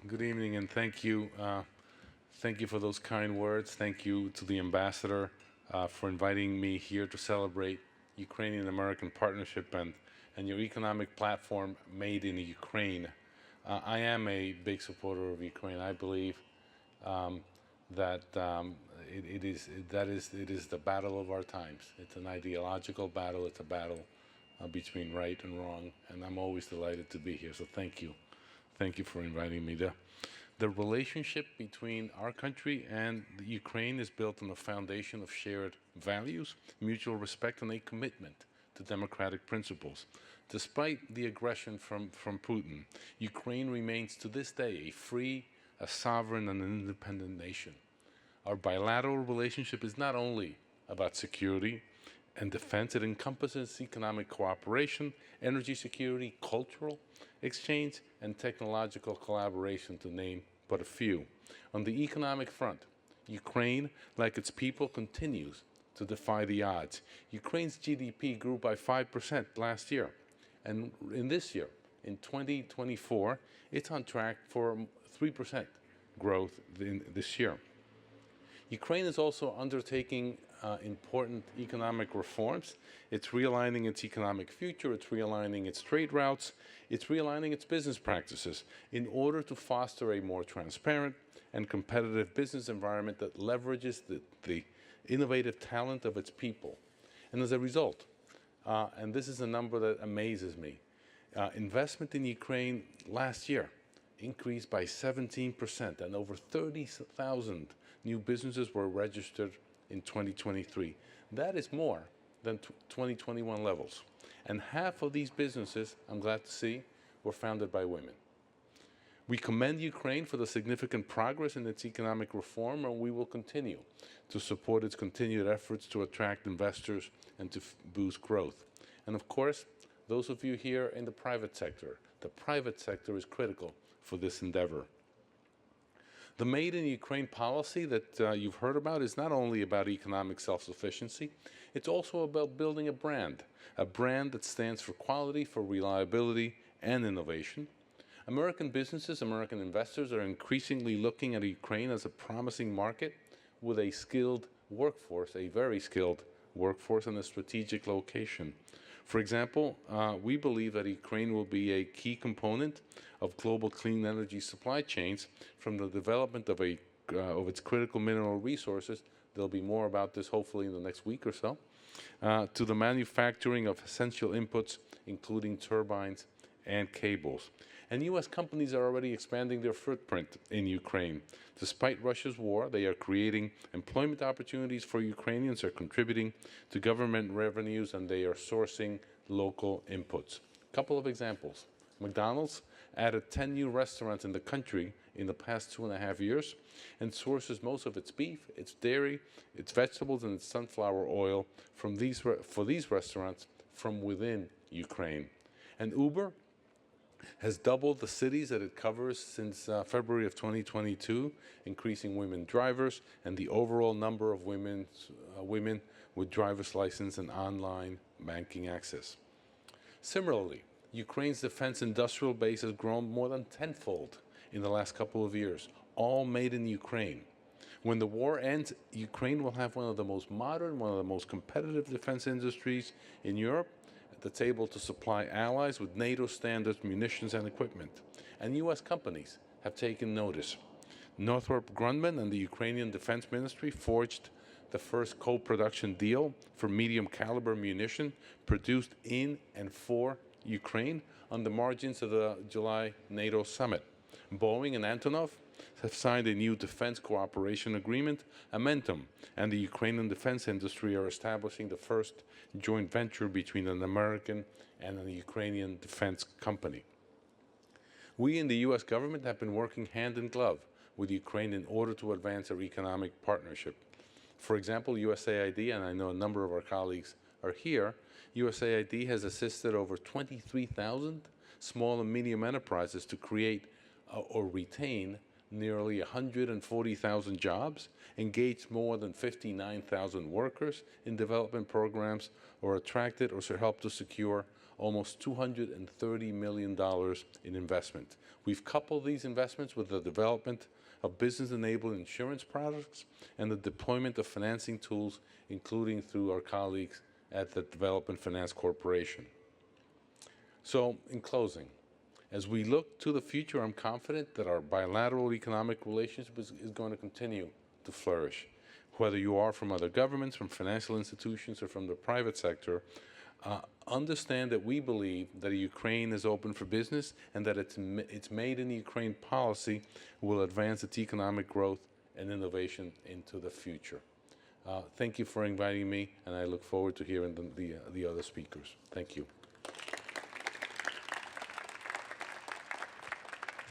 Good evening, and thank you. Thank you for those kind words. Thank you to the ambassador for inviting me here to celebrate Ukrainian-American partnership and your economic platform made in Ukraine. I am a big supporter of Ukraine. I believe um, that it is the battle of our times. It's an ideological battle. It's a battle between right and wrong, and I'm always delighted to be here. So thank you. Thank you for inviting me. The relationship between our country and the Ukraine is built on a foundation of shared values, mutual respect, and a commitment to democratic principles. Despite the aggression from Putin, Ukraine remains to this day a free, a sovereign, and an independent nation. Our bilateral relationship is not only about security and defense, it encompasses economic cooperation, energy security, cultural exchange, and technological collaboration, to name but a few. On the economic front, Ukraine, like its people, continues to defy the odds. Ukraine's GDP grew by 5% last year, and in this year, in 2024, it's on track for 3% growth this year. Ukraine is also undertaking important economic reforms. It's realigning its economic future, it's realigning its trade routes, it's realigning its business practices in order to foster a more transparent and competitive business environment that leverages the innovative talent of its people. And as a result, and this is a number that amazes me, investment in Ukraine last year increased by 17%, and over 30,000 new businesses were registered in 2023. That is more than 2021 levels. And half of these businesses, I'm glad to see, were founded by women. We commend Ukraine for the significant progress in its economic reform, and we will continue to support its continued efforts to attract investors and to boost growth. And of course, those of you here in the private sector is critical for this endeavor. The Made in Ukraine policy that you've heard about is not only about economic self-sufficiency, it's also about building a brand that stands for quality, for reliability, and innovation. American businesses, American investors are increasingly looking at Ukraine as a promising market with a skilled workforce, a very skilled workforce, and a strategic location. For example, we believe that Ukraine will be a key component of global clean energy supply chains, from the development of its critical mineral resources. There'll be more about this hopefully in the next week or so, to the manufacturing of essential inputs, including turbines and cables. And U.S. companies are already expanding their footprint in Ukraine. Despite Russia's war, they are creating employment opportunities for Ukrainians, are contributing to government revenues, and they are sourcing local inputs. A couple of examples. McDonald's added 10 new restaurants in the country in the past 2.5 years and sources most of its beef, its dairy, its vegetables, and its sunflower oil for these restaurants from within Ukraine. And Uber has doubled the cities that it covers since February of 2022, increasing women drivers and the overall number of women with driver's license and online banking access. Similarly, Ukraine's defense industrial base has grown more than tenfold in the last couple of years, all made in Ukraine. When the war ends, Ukraine will have one of the most modern, one of the most competitive defense industries in Europe, at the table to supply allies with NATO standard munitions and equipment. And U.S. companies have taken notice. Northrop Grumman and the Ukrainian Defense Ministry forged the first co-production deal for medium caliber munition produced in and for Ukraine on the margins of the July NATO summit. Boeing and Antonov have signed a new defense cooperation agreement. Amentum and the Ukrainian defense industry are establishing the first joint venture between an American and a Ukrainian defense company. We in the U.S. government have been working hand in glove with Ukraine in order to advance our economic partnership. For example, USAID, and I know a number of our colleagues are here, USAID has assisted over 23,000 small and medium enterprises to create or retain nearly 140,000 jobs, engaged more than 59,000 workers in development programs, or attracted or helped to secure almost $230 million in investment. We've coupled these investments with the development of business-enabled insurance products and the deployment of financing tools, including through our colleagues at the Development Finance Corporation. So, in closing, as we look to the future, I'm confident that our bilateral economic relationship is going to continue to flourish. Whether you are from other governments, from financial institutions, or from the private sector, understand that we believe that Ukraine is open for business and that its Made in Ukraine policy will advance its economic growth and innovation into the future. Thank you for inviting me, and I look forward to hearing the other speakers. Thank you.